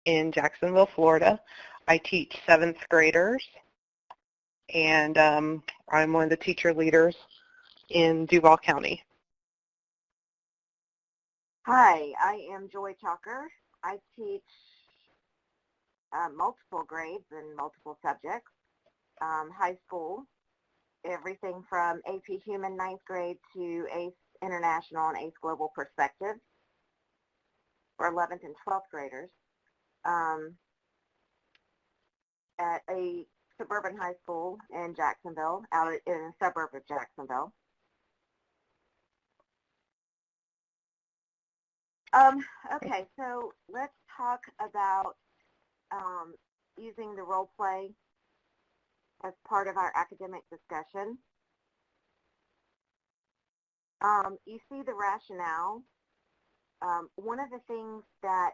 in Jacksonville, Florida. I teach 7th graders, and I'm one of the teacher leaders in Duval County. Hi, I am Joy Chalker. I teach multiple grades and multiple subjects, high school, everything from AP Human 9th grade to ACE International and ACE Global Perspective for 11th and 12th graders at a suburban high school in Jacksonville, out in a suburb of Jacksonville. Okay, so let's talk about using the role play as part of our academic discussion. You see the rationale. One of the things that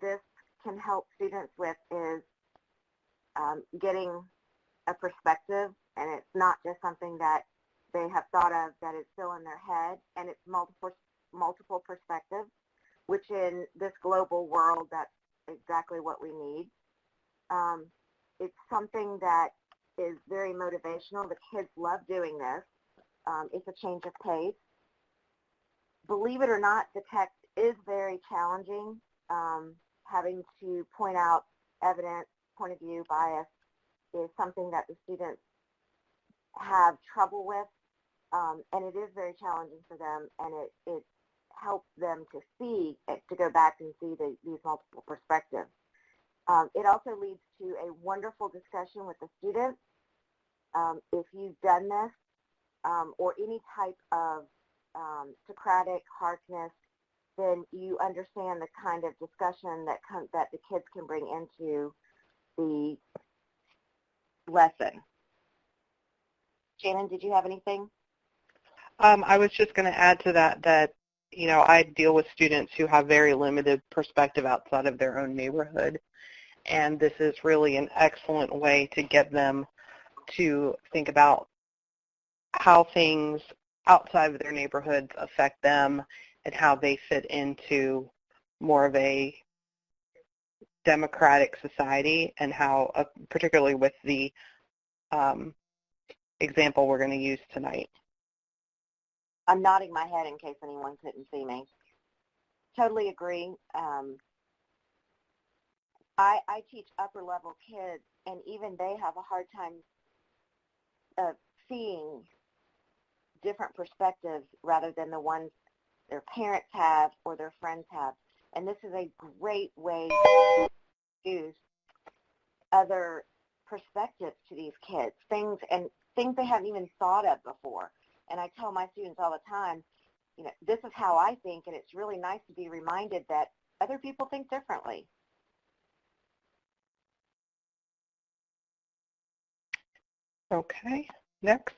this can help students with is getting a perspective, and it's not just something that they have thought of that is still in their head, and it's multiple perspectives, which in this global world, that's exactly what we need. It's something that is very motivational. The kids love doing this. It's a change of pace. Believe it or not, the text is very challenging. Having to point out evidence, point of view, bias is something that the students have trouble with, and it is very challenging for them, and it helps them to see, to go back and see these multiple perspectives. It also leads to a wonderful discussion with the students. If you've done this, or any type of Socratic harshness, then you understand the kind of discussion that the kids can bring into the lesson. Shannon, did you have anything? I was just going to add to that, you know, I deal with students who have very limited perspective outside of their own neighborhood, and this is really an excellent way to get them to think about how things outside of their neighborhoods affect them and how they fit into more of a democratic society, and how, particularly with the example we're going to use tonight. I'm nodding my head in case anyone couldn't see me. Totally agree. I teach upper level kids, and even they have a hard time seeing different perspectives rather than the ones their parents have or their friends have. And this is a great way to use other perspectives to these kids, things they haven't even thought of before. And I tell my students all the time, you know, this is how I think, and it's really nice to be reminded that other people think differently. Okay, next.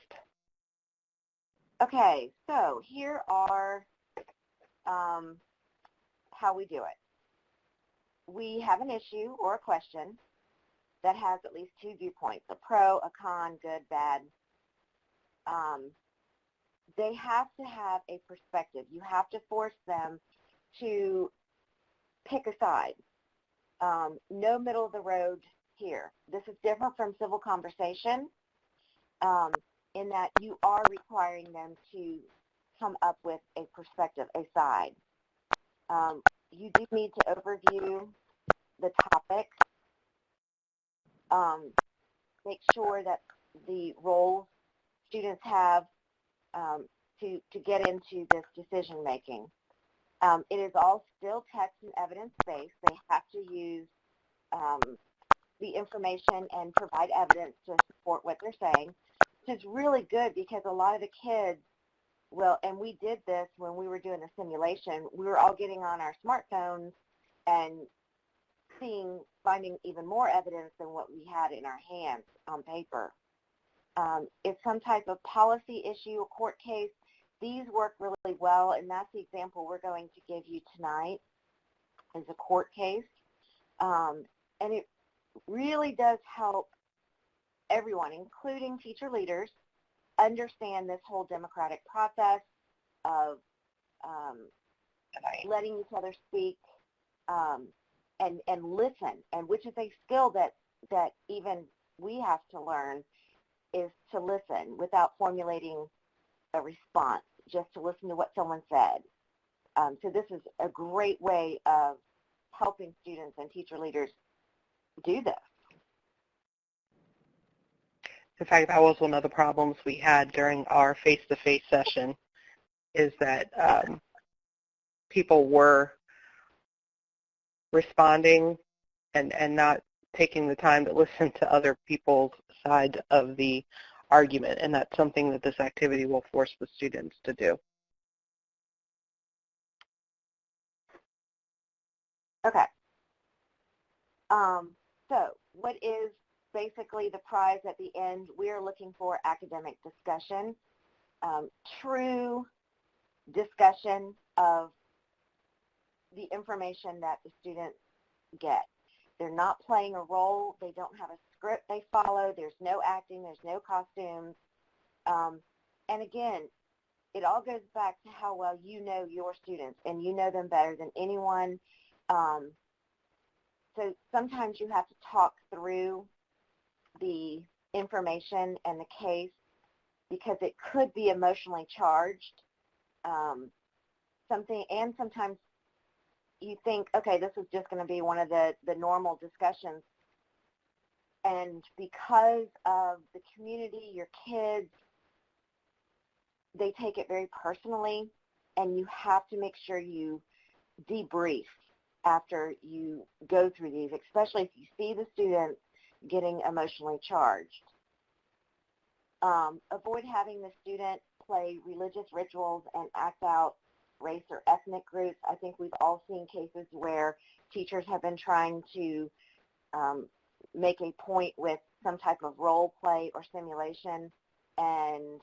Okay, so here are how we do it. We have an issue or a question that has at least two viewpoints, a pro, a con, good, bad. They have to have a perspective. You have to force them to pick a side. No middle of the road here. This is different from civil conversation in that you are requiring them to come up with a perspective, a side. You do need to overview the topic. Make sure that the roles students have to get into this decision making. It is all still text and evidence-based. They have to use the information and provide evidence to support what they're saying, which is really good because a lot of the kids, well, and we did this when we were doing the simulation, we were all getting on our smartphones and finding even more evidence than what we had in our hands on paper. If some type of policy issue, a court case, these work really well, and that's the example we're going to give you tonight is a court case. And it really does help everyone, including teacher leaders, understand this whole democratic process of letting each other speak, and listen, and which is a skill that even we have to learn, is to listen without formulating a response, just to listen to what someone said. So this is a great way of helping students and teacher leaders do this. In fact, that was one of the problems we had during our face-to-face session, is that people were responding and not taking the time to listen to other people's side of the argument, and that's something that this activity will force the students to do. Okay. So what is basically the prize at the end? We're looking for academic discussion, true discussion of the information that the students get. They're not playing a role. They don't have a script they follow. There's no acting. There's no costumes. And again, it all goes back to how well you know your students, and you know them better than anyone. So sometimes you have to talk through the information and the case because it could be emotionally charged. Sometimes you think, okay, this is just going to be one of the normal discussions. And because of the community, your kids, they take it very personally, and you have to make sure you debrief after you go through these, especially if you see the students getting emotionally charged. Avoid having the student play religious rituals and act out race or ethnic groups. I think we've all seen cases where teachers have been trying to make a point with some type of role play or simulation, and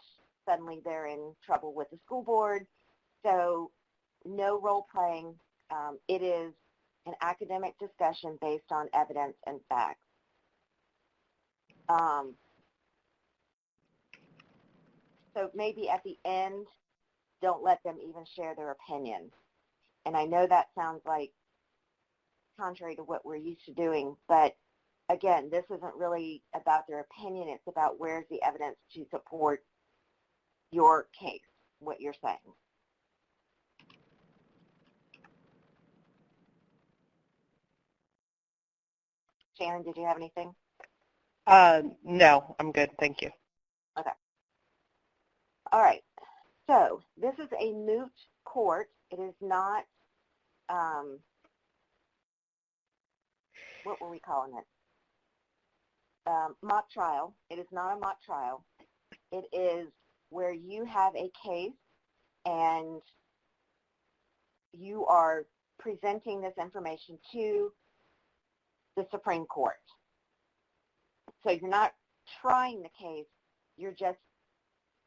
suddenly they're in trouble with the school board. So no role playing. It is an academic discussion based on evidence and facts. So maybe at the end, don't let them even share their opinion. And I know that sounds like contrary to what we're used to doing, but again, this isn't really about their opinion. It's about where's the evidence to support your case, what you're saying. Shannon, did you have anything? No, I'm good. Thank you. Okay. All right. So this is a moot court. It is not, what were we calling it? Mock trial. It is not a mock trial. It is where you have a case and you are presenting this information to the Supreme Court. So you're not trying the case, you're just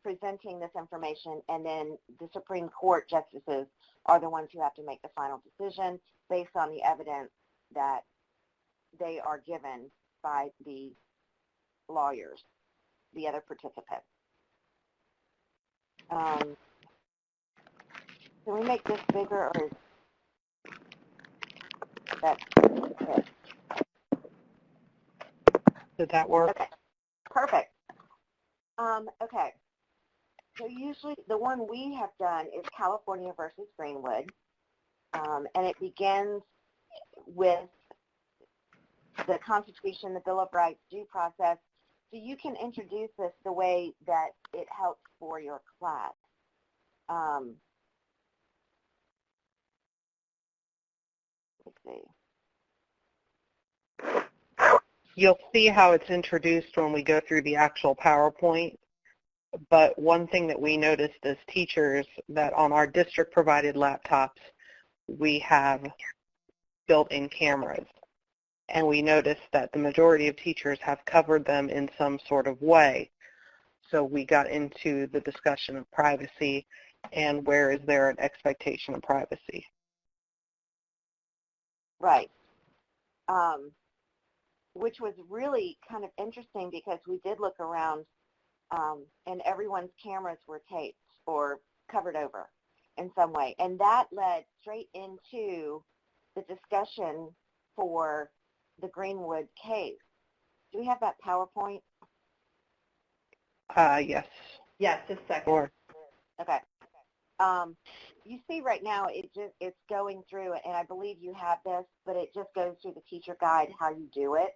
presenting this information, and then the Supreme Court justices are the ones who have to make the final decision based on the evidence that they are given by the lawyers, the other participants. Can we make this bigger, or is that it? Did that work? Okay, perfect. Okay, so usually the one we have done is California versus Greenwood, and it begins with the Constitution, the Bill of Rights, due process. So you can introduce this the way that it helps for your class. Let's see. You'll see how it's introduced when we go through the actual PowerPoint. But one thing that we noticed as teachers, that on our district-provided laptops, we have built-in cameras. And we noticed that the majority of teachers have covered them in some sort of way. So we got into the discussion of privacy and where is there an expectation of privacy. Right. Which was really kind of interesting because we did look around and everyone's cameras were taped or covered over in some way. And that led straight into the discussion for the Greenwood case. Do we have that PowerPoint? Yes. Yes, just a second. Sure. Okay. You see right now it's going through it, and I believe you have this, but it just goes through the teacher guide how you do it.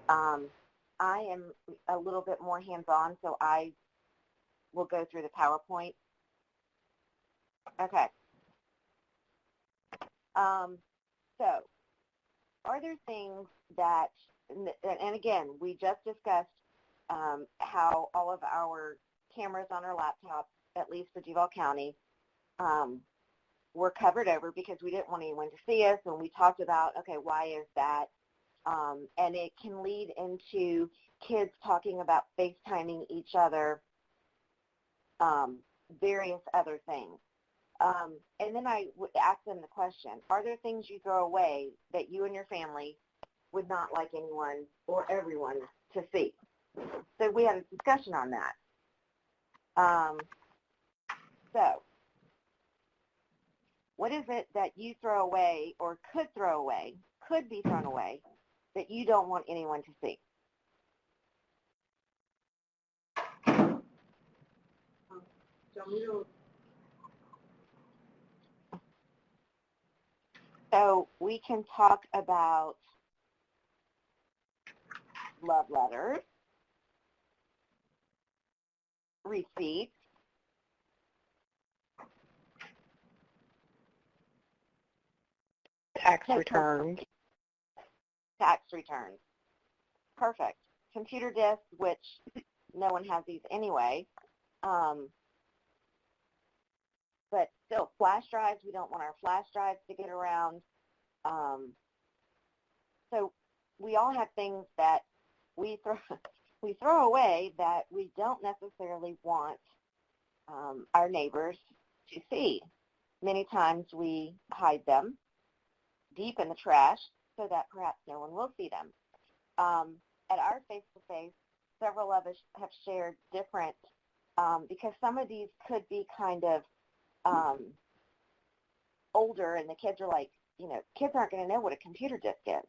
I am a little bit more hands-on, so I will go through the PowerPoint. Okay. So are there things that, and again, we just discussed how all of our cameras on our laptops, at least for Duval County, were covered over because we didn't want anyone to see us, and we talked about, okay, why is that? And it can lead into kids talking about FaceTiming each other, various other things. And then I would ask them the question, are there things you throw away that you and your family would not like anyone or everyone to see? So we had a discussion on that. So what is it that you throw away or could be thrown away, that you don't want anyone to see? So we can talk about love letters, receipts, Tax returns. tax returns. Perfect. Computer disks, which no one has these anyway. But still, flash drives, we don't want our flash drives to get around. So we all have things that we throw away that we don't necessarily want our neighbors to see. Many times we hide them deep in the trash so that perhaps no one will see them. At our face-to-face, several of us have shared different, because some of these could be kind of older, and the kids are like, kids aren't going to know what a computer disk is.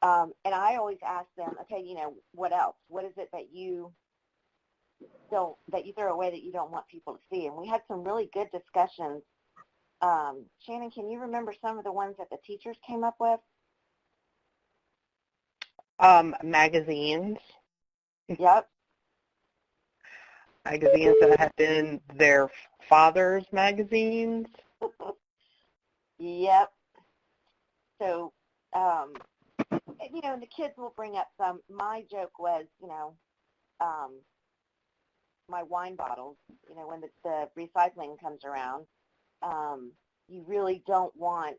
And I always ask them, okay, what else? What is it that you throw away that you don't want people to see? And we had some really good discussions. Shannon, can you remember some of the ones that the teachers came up with? Magazines. Yep. Magazines that had been their father's magazines. Yep. So, the kids will bring up some. My joke was, my wine bottles, when the recycling comes around, you really don't want,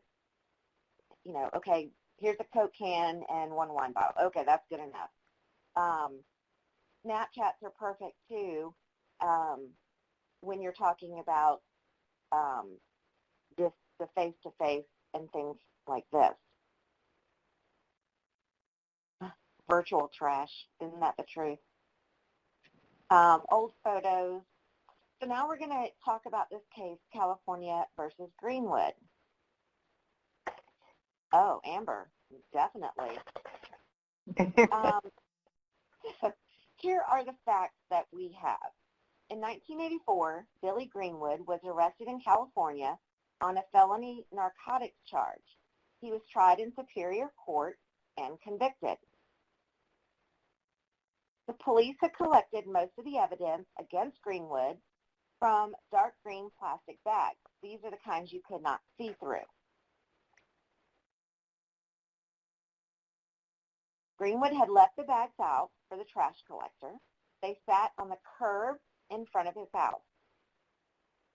okay, here's a Coke can and one wine bottle. Okay, that's good enough. Snapchats are perfect, too, when you're talking about the face-to-face and things like this. Virtual trash, isn't that the truth? Old photos. So now we're going to talk about this case, California versus Greenwood. Oh, Amber, definitely. Here are the facts that we have. In 1984, Billy Greenwood was arrested in California on a felony narcotics charge. He was tried in Superior Court and convicted. The police had collected most of the evidence against Greenwood from dark green plastic bags. These are the kinds you could not see through. Greenwood had left the bags out for the trash collector. They sat on the curb in front of his house.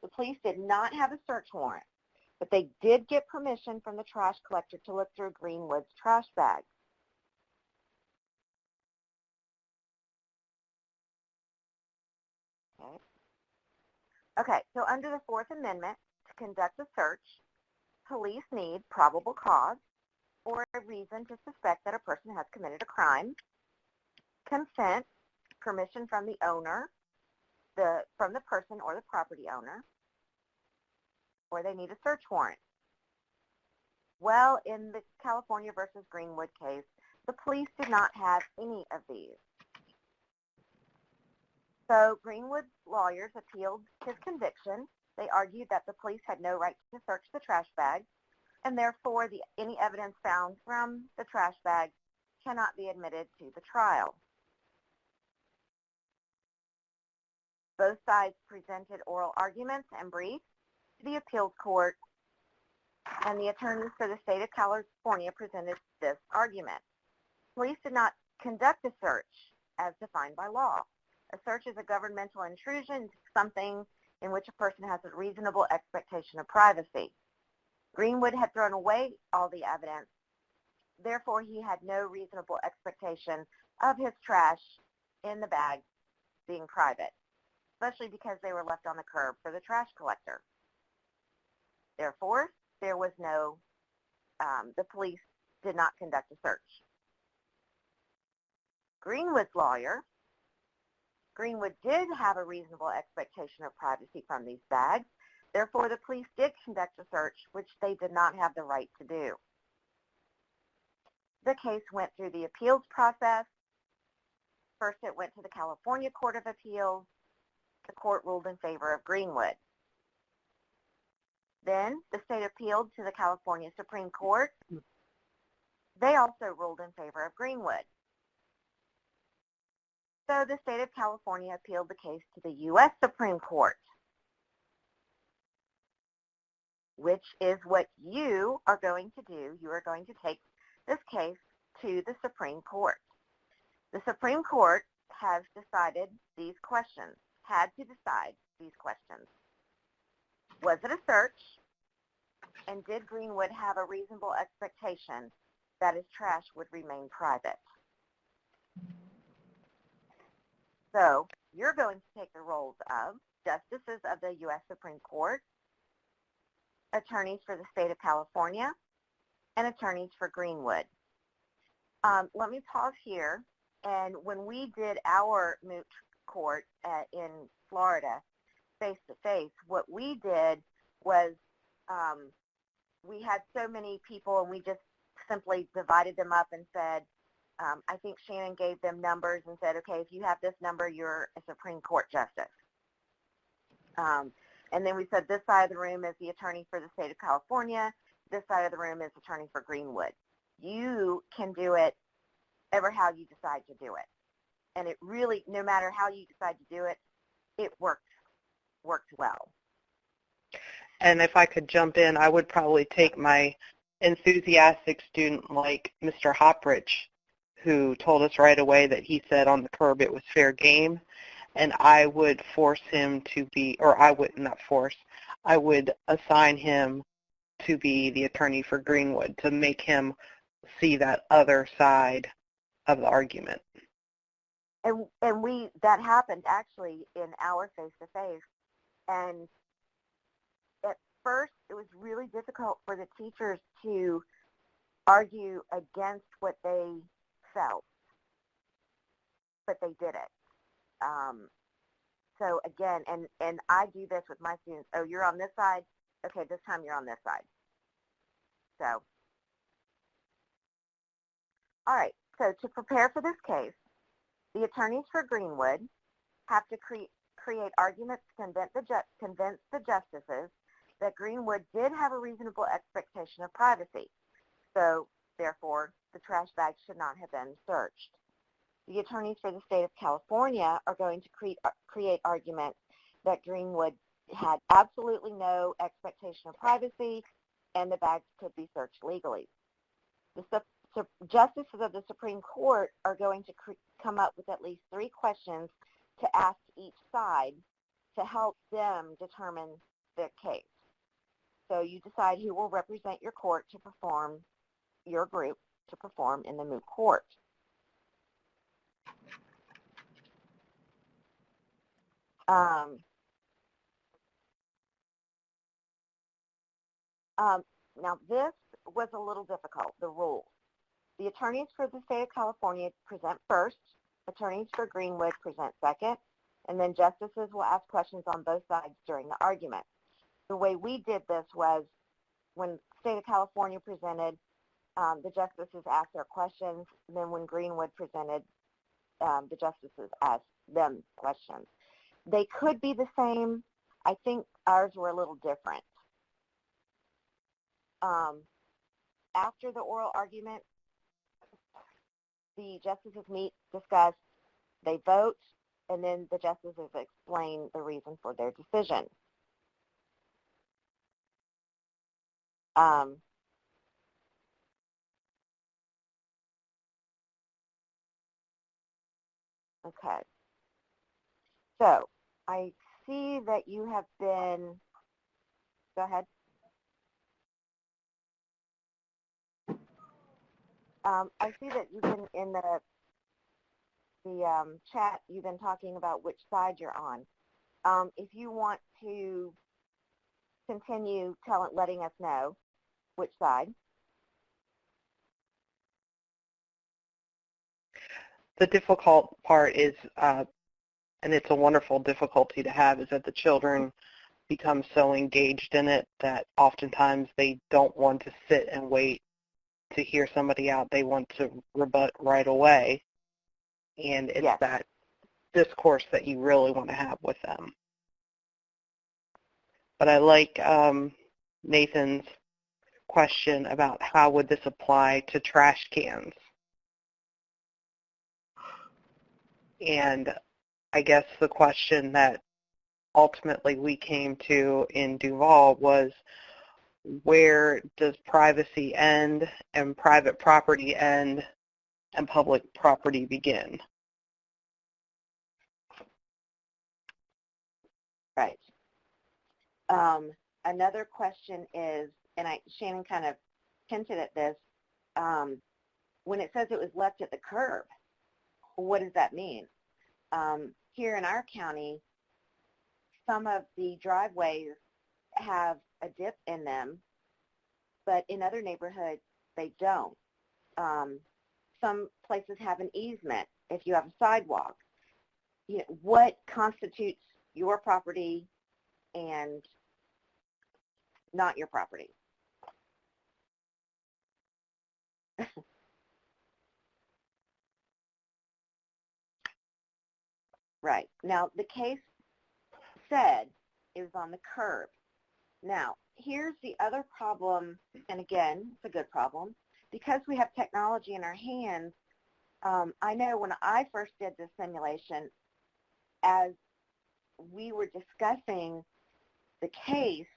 The police did not have a search warrant, but they did get permission from the trash collector to look through Greenwood's trash bags. Okay, so under the Fourth Amendment, to conduct a search, police need probable cause or a reason to suspect that a person has committed a crime, consent, permission from the owner, from the person or the property owner, or they need a search warrant. Well, in the California versus Greenwood case, the police did not have any of these. So Greenwood's lawyers appealed his conviction. They argued that the police had no right to search the trash bag, and therefore any evidence found from the trash bag cannot be admitted to the trial. Both sides presented oral arguments and briefs to the appeals court, and the attorneys for the state of California presented this argument. Police did not conduct a search as defined by law. A search is a governmental intrusion into something in which a person has a reasonable expectation of privacy. Greenwood had thrown away all the evidence. Therefore, he had no reasonable expectation of his trash in the bag being private, especially because they were left on the curb for the trash collector. Therefore, there was no, the police did not conduct a search. Greenwood's lawyer, Greenwood did have a reasonable expectation of privacy from these bags. Therefore, the police did conduct a search, which they did not have the right to do. The case went through the appeals process. First, it went to the California Court of Appeals. The court ruled in favor of Greenwood. Then, the state appealed to the California Supreme Court. They also ruled in favor of Greenwood. So the state of California appealed the case to the U.S. Supreme Court, which is what you are going to do. You are going to take this case to the Supreme Court. The Supreme Court has decided these questions, had to decide these questions. Was it a search? And did Greenwood have a reasonable expectation that his trash would remain private? So you're going to take the roles of justices of the U.S. Supreme Court, attorneys for the state of California, and attorneys for Greenwood. Let me pause here. And when we did our moot court in Florida, face-to-face, what we did was we had so many people, and we just simply divided them up and said, I think Shannon gave them numbers and said, okay, if you have this number, you're a Supreme Court justice. And then we said this side of the room is the attorney for the state of California. This side of the room is attorney for Greenwood. You can do it ever how you decide to do it. And it really, no matter how you decide to do it, it worked well. And if I could jump in, I would probably take my enthusiastic student like Mr. Hopridge, who told us right away that he said on the curb it was fair game, and I would force him to be, or I would not force, I would assign him to be the attorney for Greenwood to make him see that other side of the argument. And that happened actually in our face-to-face, and at first it was really difficult for the teachers to argue against what they felt, but they did it. So again, and I do this with my students. Oh, you're on this side? Okay, this time you're on this side. So, all right, so to prepare for this case, the attorneys for Greenwood have to create arguments to convince the justices that Greenwood did have a reasonable expectation of privacy. So, therefore, the trash bag should not have been searched. The attorneys for the state of California are going to create arguments that Greenwood had absolutely no expectation of privacy and the bags could be searched legally. The justices of the Supreme Court are going to come up with at least 3 questions to ask each side to help them determine their case. So you decide who will represent your court to perform, your group to perform in the moot court. Now this was a little difficult, the rules. The attorneys for the state of California present first, attorneys for Greenwood present second, and then justices will ask questions on both sides during the argument. The way we did this was when State of California presented, the justices asked their questions. Then when Greenwood presented, the justices asked them questions. They could be the same. I think ours were a little different. After the oral argument, the justices meet, discuss, they vote, and then the justices explain the reason for their decision. Okay. So I see that you have been, go ahead. I see that you've been in the chat, you've been talking about which side you're on. If you want to continue letting us know which side. The difficult part is, and it's a wonderful difficulty to have, is that the children become so engaged in it that oftentimes they don't want to sit and wait to hear somebody out. They want to rebut right away. And it's Yes. that discourse that you really want to have with them. But I like Nathan's question about how would this apply to trash cans. And I guess the question that ultimately we came to in Duval was, where does privacy end and private property end and public property begin? Right. Another question is, and Shannon kind of hinted at this, when it says it was left at the curb, what does that mean? Here in our county, some of the driveways have a dip in them, but in other neighborhoods, they don't. Some places have an easement if you have a sidewalk. You know, what constitutes your property and not your property? Right. Now, the case said it was on the curb. Now, here's the other problem, and again, it's a good problem. Because we have technology in our hands, I know when I first did this simulation, as we were discussing the case,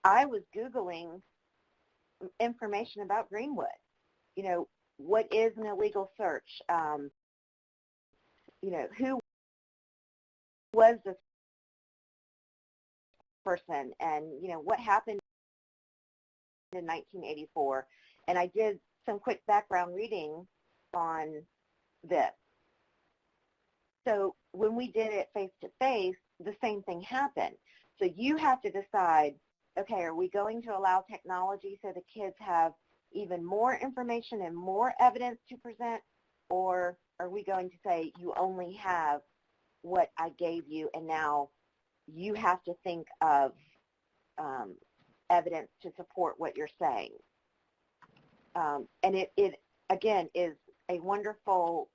I was Googling information about Greenwood. You know, what is an illegal search? You know, who was this person, and, you know, what happened in 1984? And I did some quick background reading on this. So when we did it face-to-face, the same thing happened. So you have to decide, okay, are we going to allow technology so the kids have even more information and more evidence to present, or are we going to say you only have what I gave you and now you have to think of evidence to support what you're saying? And it, again, is a wonderful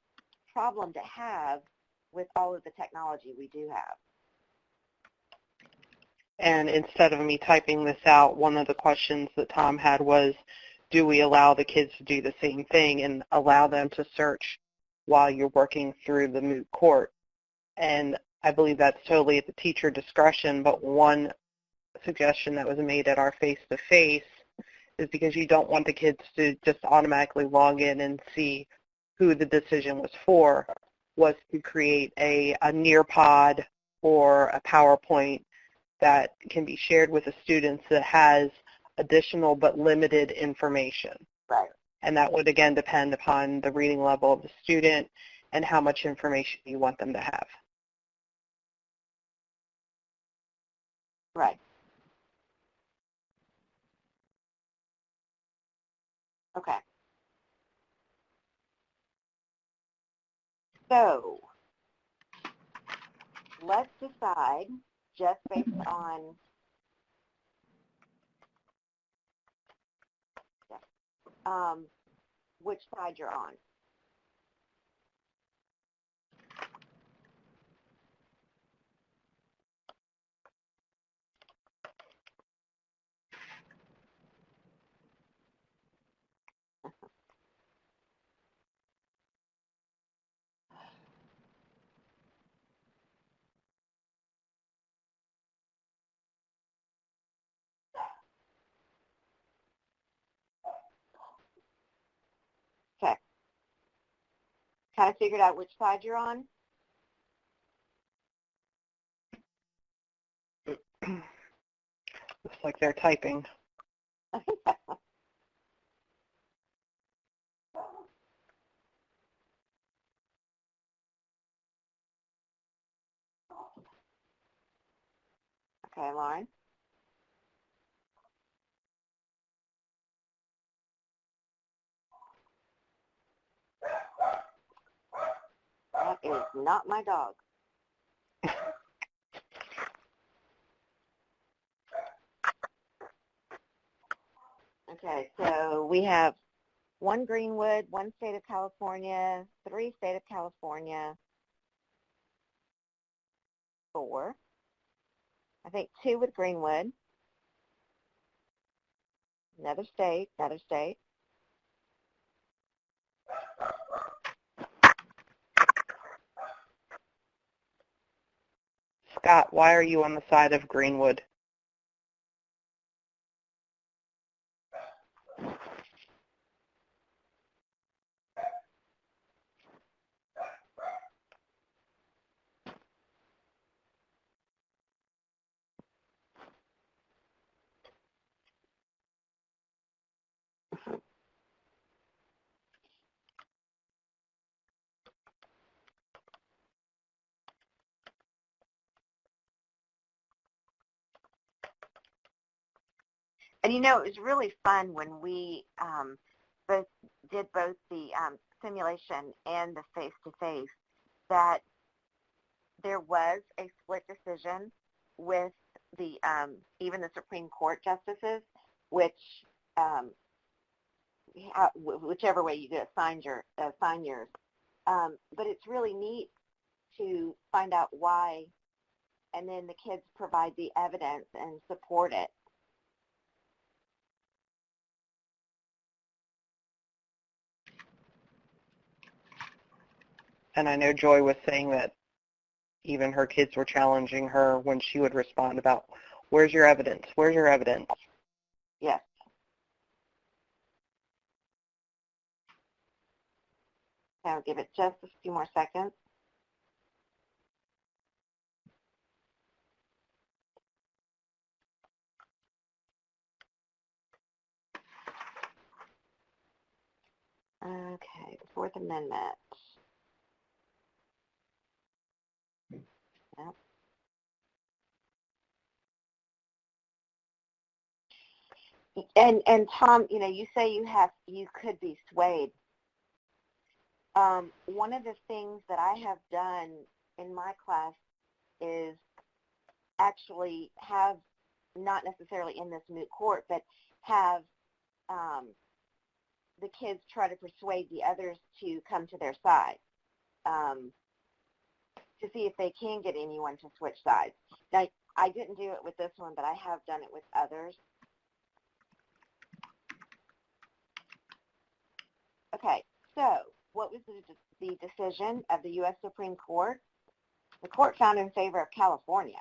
problem to have with all of the technology we do have. And instead of me typing this out, one of the questions that Tom had was, do we allow the kids to do the same thing and allow them to search while you're working through the moot court? And I believe that's totally at the teacher discretion, but one suggestion that was made at our face-to-face is because you don't want the kids to just automatically log in and see who the decision was for, was to create a Nearpod or a PowerPoint that can be shared with the students that has additional but limited information. Right. And that would, again, depend upon the reading level of the student and how much information you want them to have. Right. Okay. So let's decide, just based on which side you're on. Okay. Kind of figured out which side you're on? Looks like they're typing. Okay, Lauren. That is not my dog. Okay, so we have 1 Greenwood, 1 state of California, 3 state of California, 4. I think 2 with Greenwood. Another state, another state. Scott, why are you on the side of Greenwood? And you know, it was really fun when we did both the simulation and the face-to-face, that there was a split decision with the even the Supreme Court justices, which whichever way you do it, sign yours. But it's really neat to find out why, and then the kids provide the evidence and support it. And I know Joy was saying that even her kids were challenging her when she would respond about, where's your evidence? Where's your evidence? Yes. I'll give it just a few more seconds. Okay, the Fourth Amendment. Yep. And Tom, you know, you say you could be swayed. One of the things that I have done in my class is actually have, not necessarily in this moot court, but have the kids try to persuade the others to come to their side, to see if they can get anyone to switch sides. Now, I didn't do it with this one, but I have done it with others. Okay, so what was the decision of the U.S. Supreme Court? The court found in favor of California.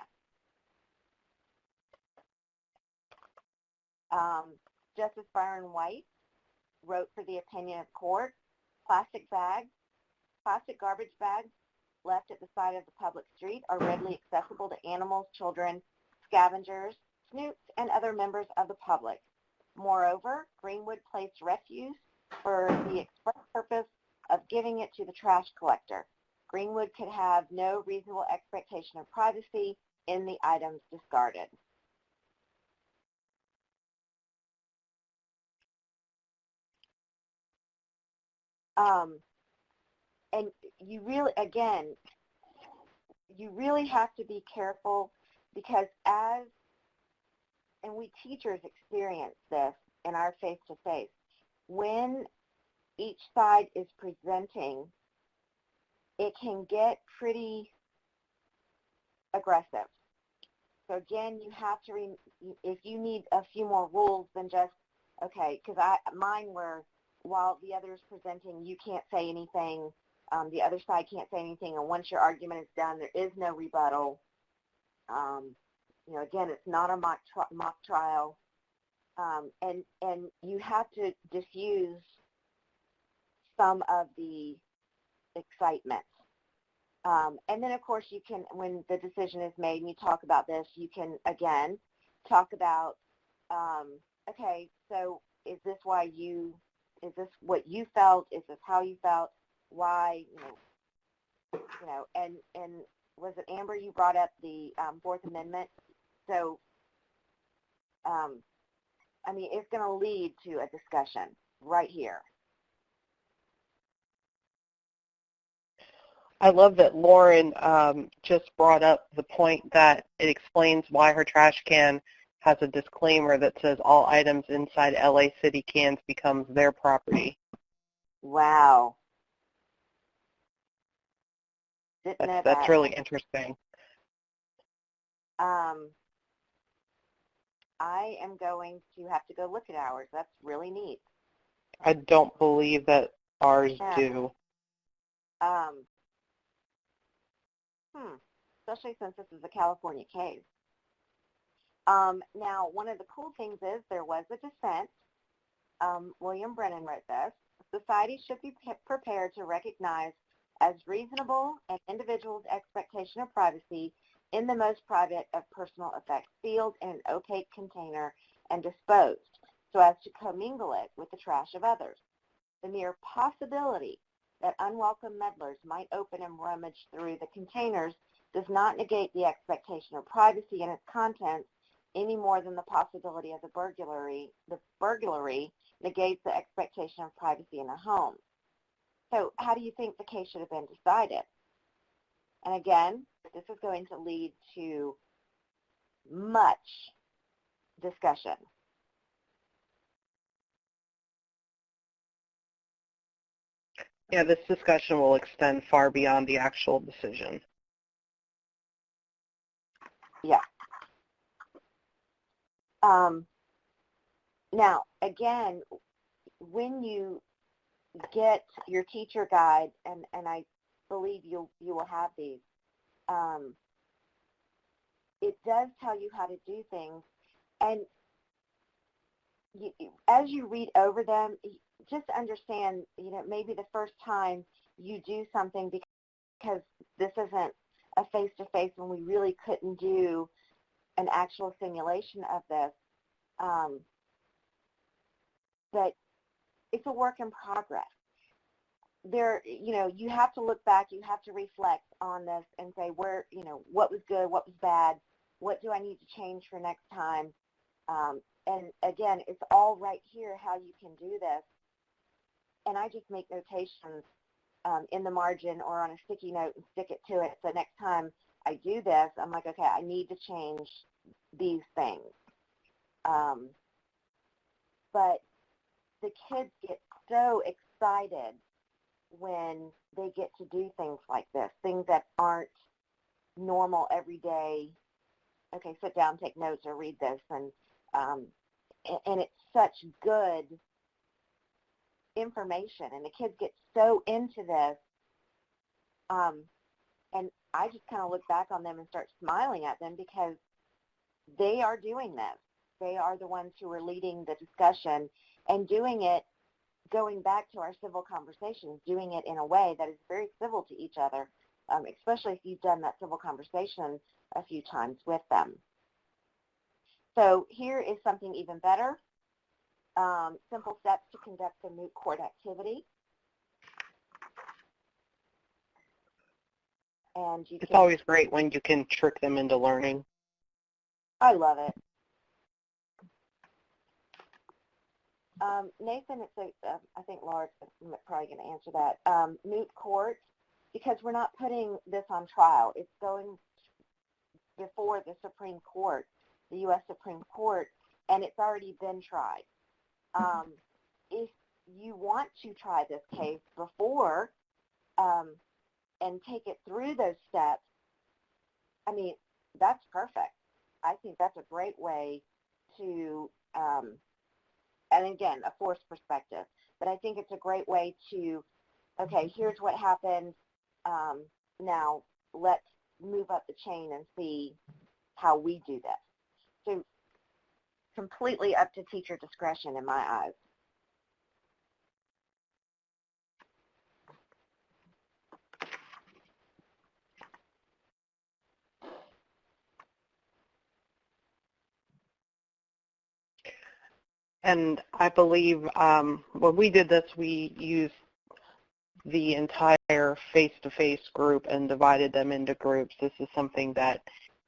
Justice Byron White wrote for the opinion of court: plastic garbage bags left at the side of the public street are readily accessible to animals, children, scavengers, snoops, and other members of the public. Moreover, Greenwood placed refuse for the express purpose of giving it to the trash collector. Greenwood could have no reasonable expectation of privacy in the items discarded. And you really, again, you really have to be careful, because and we teachers experience this in our face-to-face, when each side is presenting, it can get pretty aggressive. So again, you have to, if you need a few more rules than just, okay, because mine were, while the other is presenting, you can't say anything, the other side can't say anything, and once your argument is done, there is no rebuttal. Again, it's not a mock trial, and you have to diffuse some of the excitement. And then, of course, you can, when the decision is made and you talk about this, you can, again, talk about, okay, so is this what you felt? Is this how you felt? Why? And was it Amber, you brought up the Fourth Amendment? So, it's going to lead to a discussion right here. I love that Lauren just brought up the point that it explains why her trash can has a disclaimer that says all items inside LA City cans becomes their property. Wow. That's really interesting. I am going to have to go look at ours. That's really neat. I don't believe that ours do. Especially since this is a California case. Now, one of the cool things is there was a dissent. William Brennan wrote this. Society should be prepared to recognize as reasonable an individual's expectation of privacy in the most private of personal effects, sealed in an opaque container and disposed so as to commingle it with the trash of others. The mere possibility that unwelcome meddlers might open and rummage through the containers does not negate the expectation of privacy in its contents any more than the possibility of the burglary negates the expectation of privacy in a home. So how do you think the case should have been decided? And again, this is going to lead to much discussion. Yeah, this discussion will extend far beyond the actual decision. Yeah. Now, again, when you get your teacher guide, and I believe you will have these, it does tell you how to do things, and as you read over them, just understand, maybe the first time you do something because this isn't a face-to-face when we really couldn't do an actual simulation of this, but it's a work in progress. You have to look back, you have to reflect on this and say what was good, what was bad, what do I need to change for next time? And again, it's all right here how you can do this. And I just make notations in the margin or on a sticky note and stick it to it. So next time I do this, I'm like, okay, I need to change these things. But the kids get so excited when they get to do things like this, things that aren't normal every day. Okay, sit down, take notes, or read this, and it's such good information, and the kids get so into this, and I just kind of look back on them and start smiling at them because they are doing this. They are the ones who are leading the discussion and doing it, going back to our civil conversations, doing it in a way that is very civil to each other, especially if you've done that civil conversation a few times with them. So here is something even better. Simple steps to conduct a moot court activity. And it's always great when you can trick them into learning. I love it. Nathan, I think Laura's probably going to answer that. Moot court, because we're not putting this on trial. It's going before the Supreme Court, the U.S. Supreme Court, and it's already been tried. If you want to try this case before and take it through those steps, I mean, that's perfect. I think that's a great way to, and again, a forced perspective, but I think it's a great way to, okay, here's what happened. Now let's move up the chain and see how we do this. So completely up to teacher discretion in my eyes. And I believe when we did this, we used the entire face-to-face group and divided them into groups. This is something that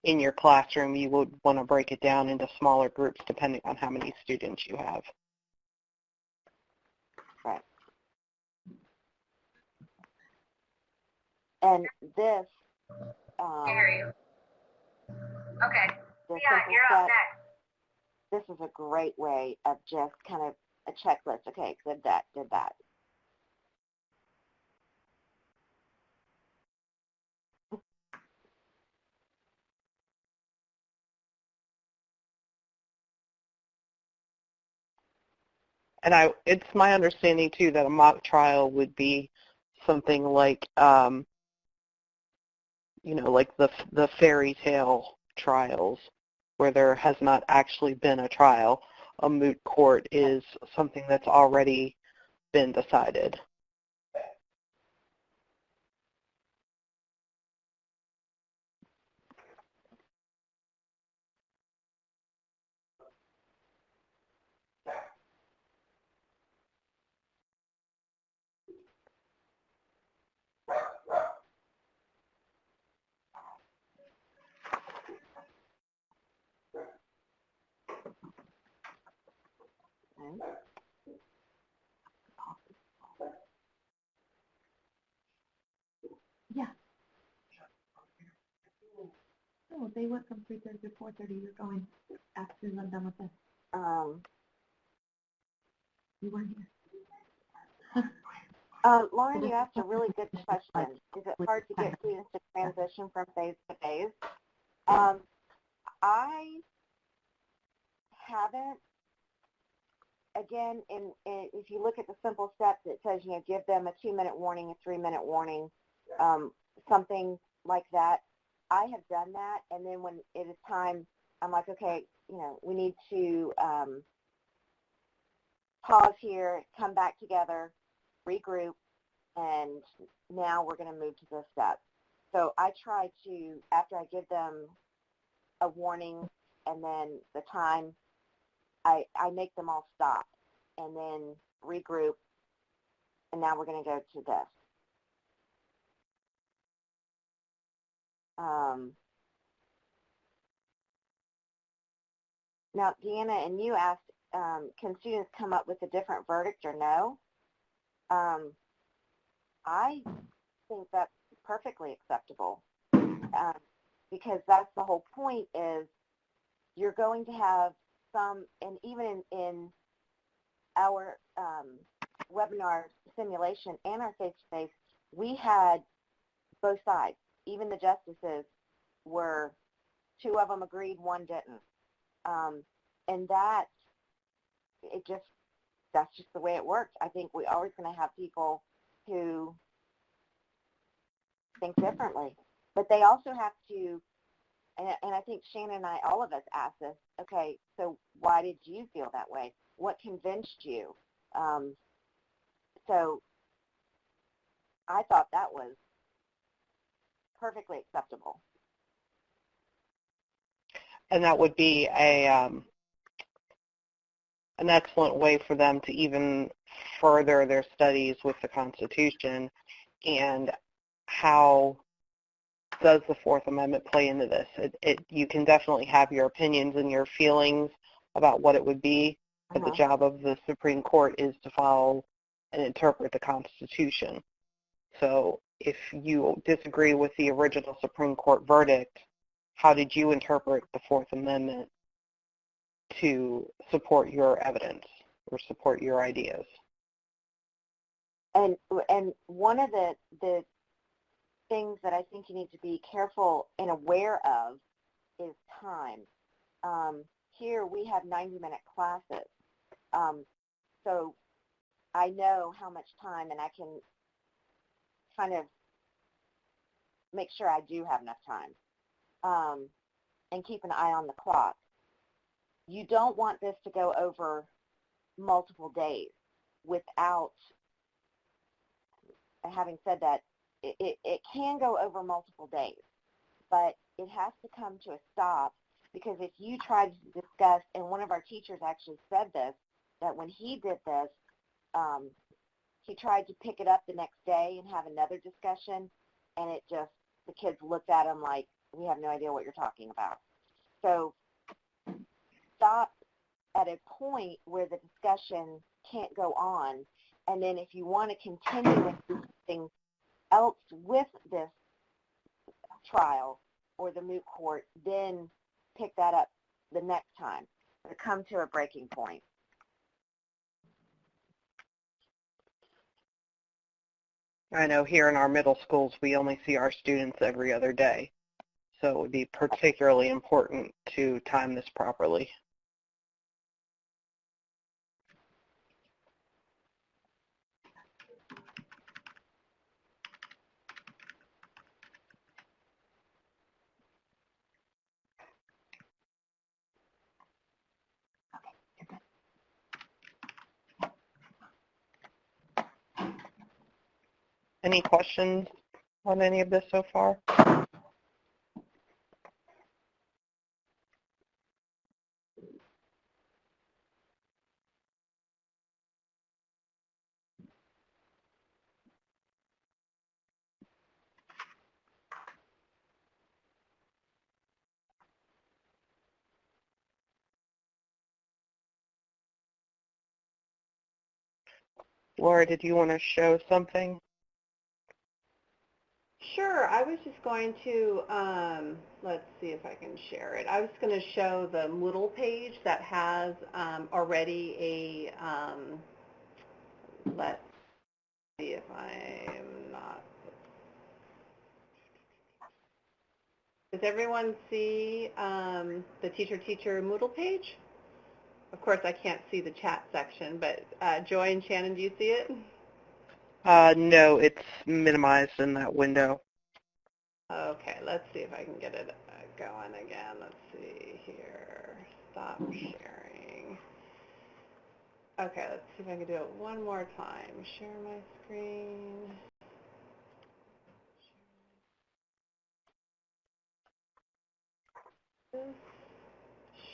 in your classroom you would want to break it down into smaller groups depending on how many students you have. Right. And this, Okay. the Yeah, simple you're up step, next. this is a great way of just kind of a checklist. Okay, did that, did that. And it's my understanding too that a mock trial would be something like, you know, like the fairy tale trials where there has not actually been a trial. A moot court is something that's already been decided. Okay. Yeah. Oh, they went from 3:30 to 4:30. You're going after I'm done with this. You weren't here. Lauren, you asked a really good question. Is it hard to get students to transition from phase to phase? I haven't. Again, if you look at the simple steps, it says, you know, give them a 2-minute warning, a 3-minute warning, something like that. I have done that, and then when it is time, I'm like, okay, you know, we need to pause here, come back together, regroup, and now we're going to move to this step. So I try to, after I give them a warning and then the time, I make them all stop and then regroup, and now we're going to go to this. Now, Deanna, and you asked, can students come up with a different verdict or no? I think that's perfectly acceptable because that's the whole point is you're going to have some, and even in our webinar simulation and our face-to-face, we had both sides. Even the justices were, 2 of them agreed, 1 didn't. And that's just the way it works. I think we're always going to have people who think differently. But they also have to, and I think Shannon and I, all of us ask this, okay, so why did you feel that way? What convinced you? So I thought that was perfectly acceptable. And that would be an excellent way for them to even further their studies with the Constitution. And how does the Fourth Amendment play into this? You can definitely have your opinions and your feelings about what it would be, but the job of the Supreme Court is to follow and interpret the Constitution. So if you disagree with the original Supreme Court verdict, how did you interpret the Fourth Amendment to support your evidence or support your ideas? And one of the things that I think you need to be careful and aware of is time. Here we have 90-minute classes. So I know how much time, and I can kind of make sure I do have enough time, and keep an eye on the clock. You don't want this to go over multiple days. Without having said that, it can go over multiple days, but it has to come to a stop, because if you try to discuss, and one of our teachers actually said this, that when he did this, he tried to pick it up the next day and have another discussion, and it just, the kids looked at him like, we have no idea what you're talking about. So stop at a point where the discussion can't go on, and then if you want to continue with something else with this trial or the moot court, then pick that up the next time, or come to a breaking point. I know here in our middle schools, we only see our students every other day. So it would be particularly important to time this properly. Any questions on any of this so far? Laura, did you want to show something? Sure. I was just going to, let's see if I can share it. I was going to show the Moodle page that has already a, let's see if I'm not. Does everyone see the teacher Moodle page? Of course, I can't see the chat section, but Joy and Shannon, do you see it? No, it's minimized in that window. Okay, let's see if I can get it going again. Let's see here. Stop sharing. Okay, let's see if I can do it one more time. Share my screen.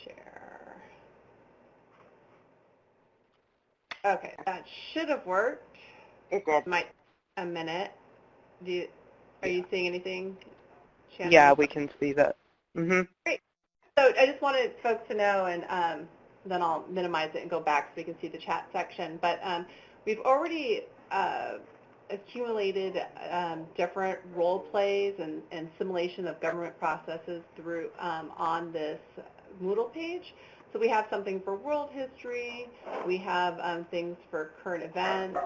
Share. Okay, that should have worked. It did. Might a minute. Are you seeing anything, Shannon? Yeah, we can see that. Great. So I just wanted folks to know, and then I'll minimize it and go back so we can see the chat section. But we've already accumulated different role plays and simulation of government processes through on this Moodle page. So we have something for world history. We have things for current events,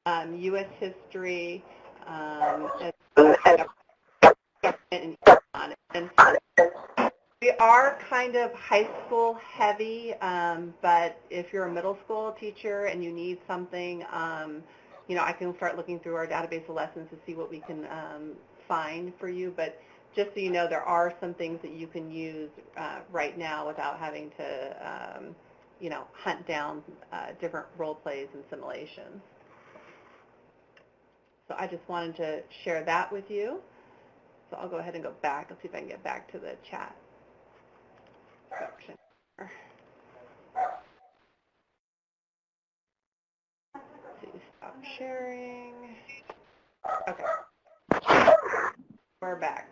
U.S. history, and we are kind of high school heavy, but if you're a middle school teacher and you need something, you know, I can start looking through our database of lessons to see what we can find for you. But just so you know, there are some things that you can use right now without having to, you know, hunt down different role plays and simulations. So I just wanted to share that with you. So I'll go ahead and go back. Let's see if I can get back to the chat section. Let's see, stop sharing. Okay. We're back.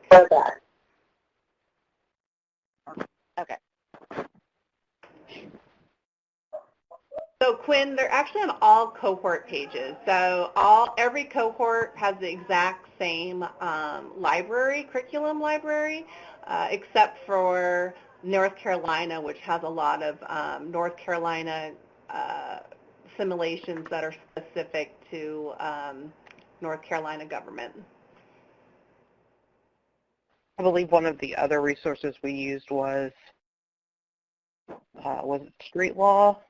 Okay. So Quinn, they're actually on all cohort pages. So every cohort has the exact same curriculum library, except for North Carolina, which has a lot of North Carolina simulations that are specific to North Carolina government. I believe one of the other resources we used was it Street Law?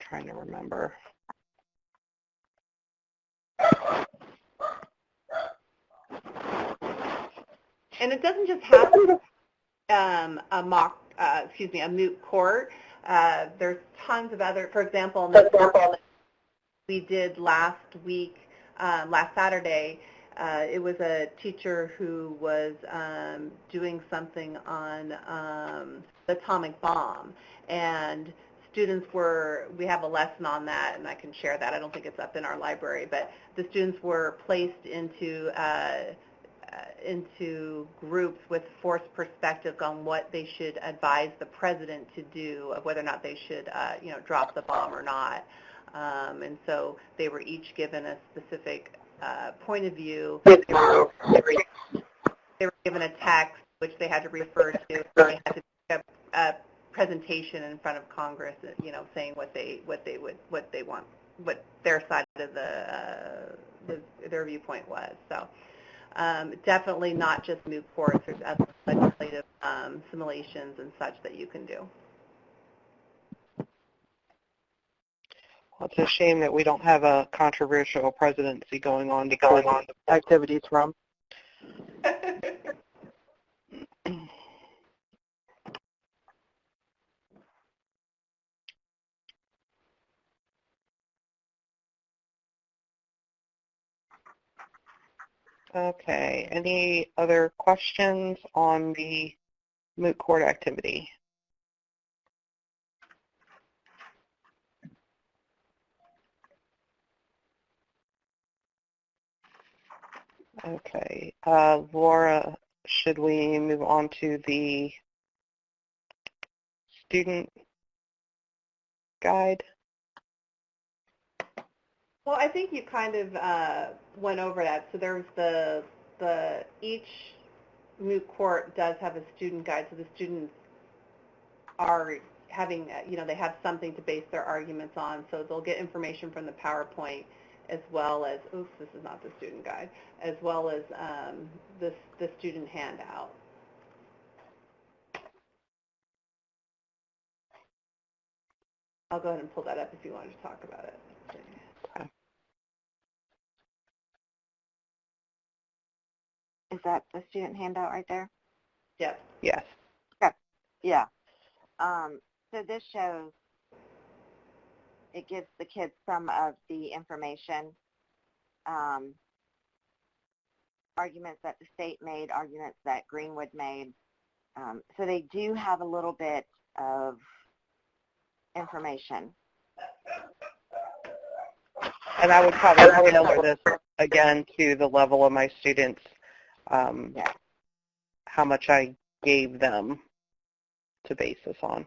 Trying to remember. And it doesn't just have a moot court. There's tons of other, for example, we did last week, last Saturday, it was a teacher who was doing something on the atomic bomb, and students we have a lesson on that, and I can share that. I don't think it's up in our library, but the students were placed into groups with forced perspectives on what they should advise the president to do, of whether or not they should, drop the bomb or not. And so they were each given a specific point of view. They were given a text which they had to refer to. They had to make a presentation in front of Congress, saying what they want, what their side of their viewpoint was. So. Definitely not just moot courts. There's other legislative simulations and such that you can do. Well, it's a shame that we don't have a controversial presidency going on activities from. Okay, any other questions on the moot court activity? Okay, Laura, should we move on to the student guide? Well, I think you kind of went over that. So there's each moot court does have a student guide, so the students are having, they have something to base their arguments on. So they'll get information from the PowerPoint, as well as, oops, this is not the student guide, as well as the student handout. I'll go ahead and pull that up if you wanted to talk about it. Okay. Is that the student handout right there? Yep. Yes. Okay. Yeah. So this shows, it gives the kids some of the information, arguments that the state made, arguments that Greenwood made. So they do have a little bit of information. And I would probably tailor this again to the level of my students, how much I gave them to base this on.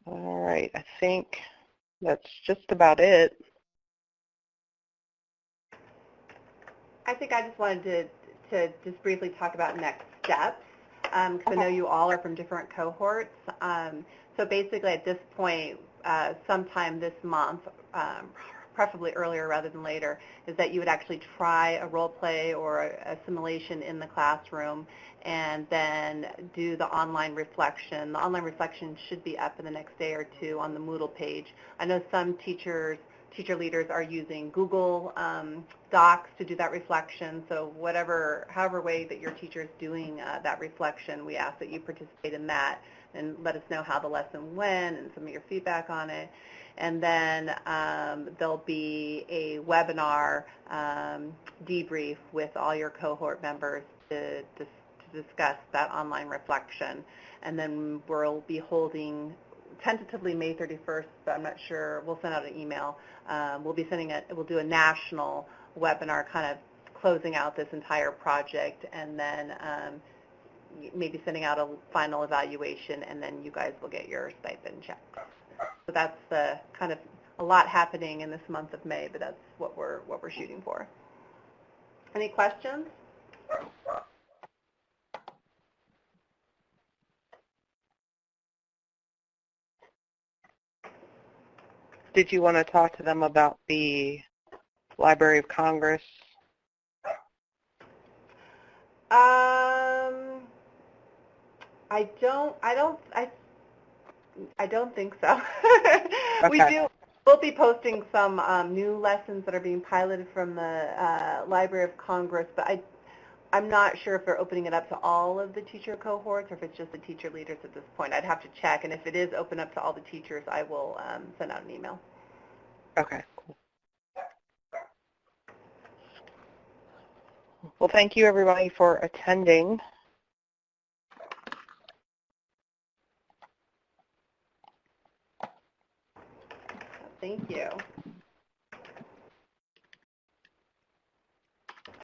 All right, I think that's just about it. I think I just wanted to just briefly talk about next steps, because I know you all are from different cohorts. So basically at this point, sometime this month, preferably earlier rather than later, is that you would actually try a role play or a simulation in the classroom and then do the online reflection. The online reflection should be up in the next day or two on the Moodle page. I know some teacher leaders are using Google Docs to do that reflection, so however way that your teacher is doing that reflection, we ask that you participate in that and let us know how the lesson went and some of your feedback on it. And then there'll be a webinar debrief with all your cohort members to discuss that online reflection. And then we'll be holding tentatively May 31st, but I'm not sure. We'll send out an email. We'll do a national webinar kind of closing out this entire project, and then maybe sending out a final evaluation, and then you guys will get your stipend checks. So that's the kind of a lot happening in this month of May, but that's what we're shooting for. Any questions? Did you want to talk to them about the Library of Congress? I don't think so. Okay. We'll be posting some new lessons that are being piloted from the Library of Congress, but I'm not sure if they're opening it up to all of the teacher cohorts or if it's just the teacher leaders at this point. I'd have to check, and if it is open up to all the teachers, I will send out an email. Okay, cool. Well, thank you, everybody, for attending. Thank you.